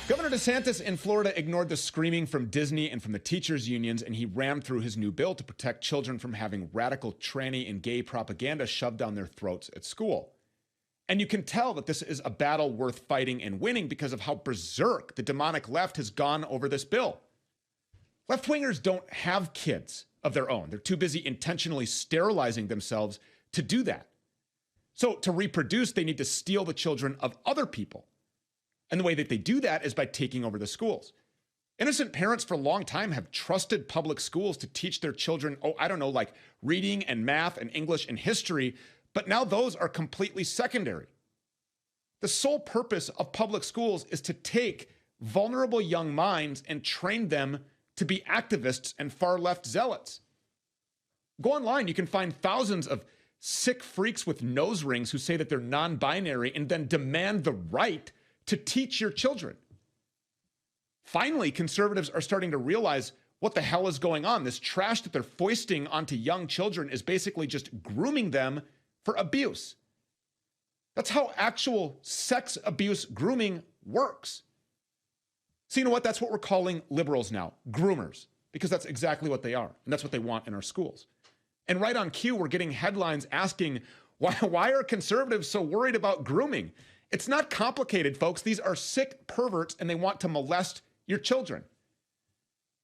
Governor DeSantis in Florida ignored the screaming from Disney and from the teachers' unions, and he rammed through his new bill to protect children from having radical tranny and gay propaganda shoved down their throats at school. And you can tell that this is a battle worth fighting and winning because of how berserk the demonic left has gone over this bill. Left-wingers don't have kids of their own. They're too busy intentionally sterilizing themselves to do that. So to reproduce, they need to steal the children of other people. And the way that they do that is by taking over the schools. Innocent parents for a long time have trusted public schools to teach their children, like reading and math and English and history, but now those are completely secondary. The sole purpose of public schools is to take vulnerable young minds and train them to be activists and far-left zealots. Go online, you can find thousands of sick freaks with nose rings who say that they're non-binary and then demand the right to teach your children. Finally, conservatives are starting to realize what the hell is going on. This trash that they're foisting onto young children is basically just grooming them for abuse. That's how actual sex abuse grooming works. So you know what? That's what we're calling liberals now, groomers, because that's exactly what they are, and that's what they want in our schools. And right on cue, we're getting headlines asking, why are conservatives so worried about grooming? It's not complicated, folks. These are sick perverts, and they want to molest your children.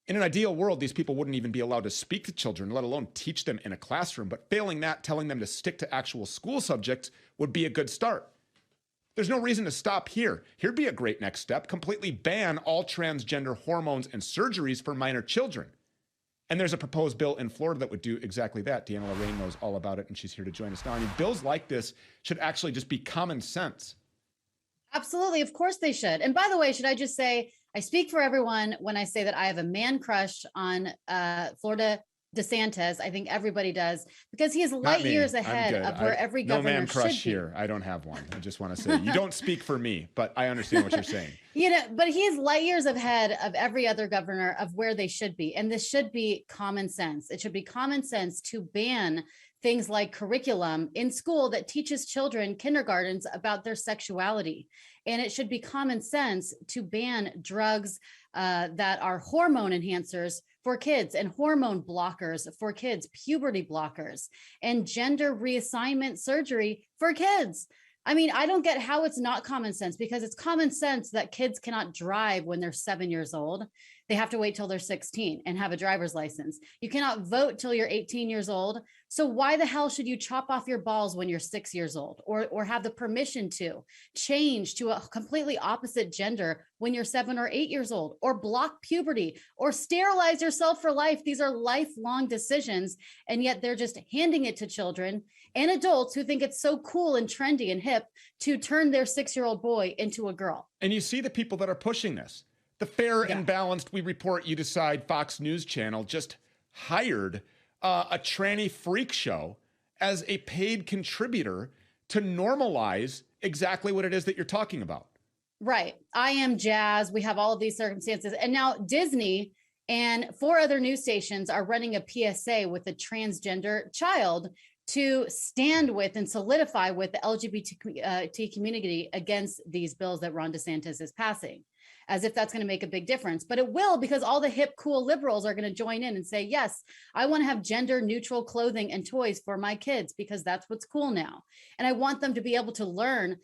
In an ideal world, these people wouldn't even be allowed to speak to children, let alone teach them in a classroom. But failing that, telling them to stick to actual school subjects would be a good start. There's no reason to stop here. Here'd be a great next step. Completely ban all transgender hormones and surgeries for minor children. And there's a proposed bill in Florida that would do exactly that. Deanna Lorraine knows all about it, and she's here to join us now. I mean, bills like this should actually just be common sense. Absolutely. Of course they should. And by the way, should I just say, I speak for everyone when I say that I have a man crush on Florida DeSantis. I think everybody does, because he is light years ahead of where every governor should be. No man crush here. I don't have one. I just want to say, you don't speak for me, but I understand what you're saying. But he is light years ahead of every other governor of where they should be. And this should be common sense. It should be common sense to ban things like curriculum in school that teaches children, kindergartens, about their sexuality. And it should be common sense to ban drugs that are hormone enhancers for kids and hormone blockers for kids, puberty blockers, and gender reassignment surgery for kids. I mean, I don't get how it's not common sense, because it's common sense that kids cannot drive when they're 7 years old. They have to wait till they're 16 and have a driver's license. You cannot vote till you're 18 years old. So why the hell should you chop off your balls when you're 6 years old, or have the permission to change to a completely opposite gender when you're 7 or 8 years old, or block puberty, or sterilize yourself for life? These are lifelong decisions, and yet they're just handing it to children and adults who think it's so cool and trendy and hip to turn their 6-year-old boy into a girl. And you see the people that are pushing this. The Fair and Balanced We Report You Decide Fox News channel just hired a tranny freak show as a paid contributor to normalize exactly what it is that you're talking about. Right. I Am Jazz. We have all of these circumstances. And now Disney and 4 other news stations are running a PSA with a transgender child to stand with and solidify with the LGBT community against these bills that Ron DeSantis is passing, as if that's going to make a big difference. But it will, because all the hip, cool liberals are going to join in and say, yes, I want to have gender neutral clothing and toys for my kids, because that's what's cool now. And I want them to be able to learn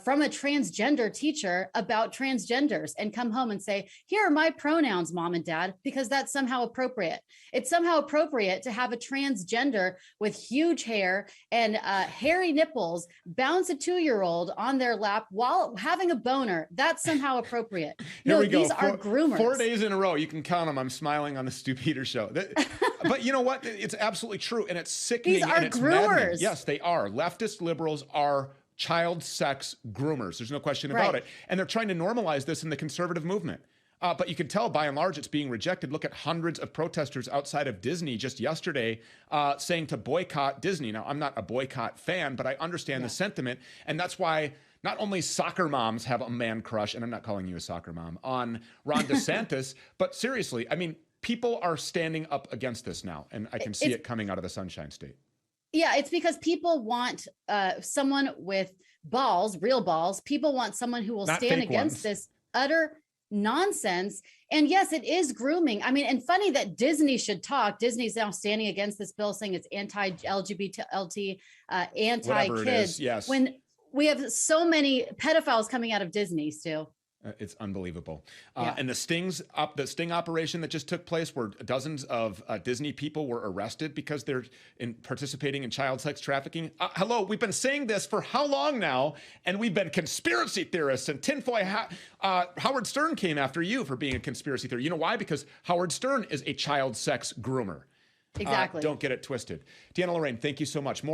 from a transgender teacher about transgenders and come home and say, here are my pronouns, mom and dad, because that's somehow appropriate. It's somehow appropriate to have a transgender with huge hair and hairy nipples bounce a 2-year-old on their lap while having a boner. That's somehow appropriate. Here we go. These are groomers. 4 days in a row. You can count them. I'm smiling on the Stu Peters show. But you know what? It's absolutely true. And it's sickening. These are and it's groomers. maddening. Yes, they are. Leftist liberals are child sex groomers. There's no question about it. And they're trying to normalize this in the conservative movement. But you can tell by and large it's being rejected. Look at hundreds of protesters outside of Disney just yesterday saying to boycott Disney. Now, I'm not a boycott fan, but I understand the sentiment. And that's why not only soccer moms have a man crush, and I'm not calling you a soccer mom, on Ron DeSantis, but seriously, I mean, people are standing up against this now. And I can see it coming out of the Sunshine State. Yeah, it's because people want someone with balls, real balls. People want someone who will stand against this utter nonsense. And yes, it is grooming. I mean, and funny that Disney should talk. Disney's now standing against this bill, saying it's anti-LGBT, anti-kids. Yes. When we have so many pedophiles coming out of Disney, Stu. It's unbelievable. Yeah. And the sting operation that just took place, where dozens of Disney people were arrested because they're participating in child sex trafficking. Hello, we've been saying this for how long now? And we've been conspiracy theorists and tinfoil Howard Stern came after you for being a conspiracy theorist. You know why? Because Howard Stern is a child sex groomer. Exactly. Don't get it twisted. Deanna Lorraine, thank you so much. More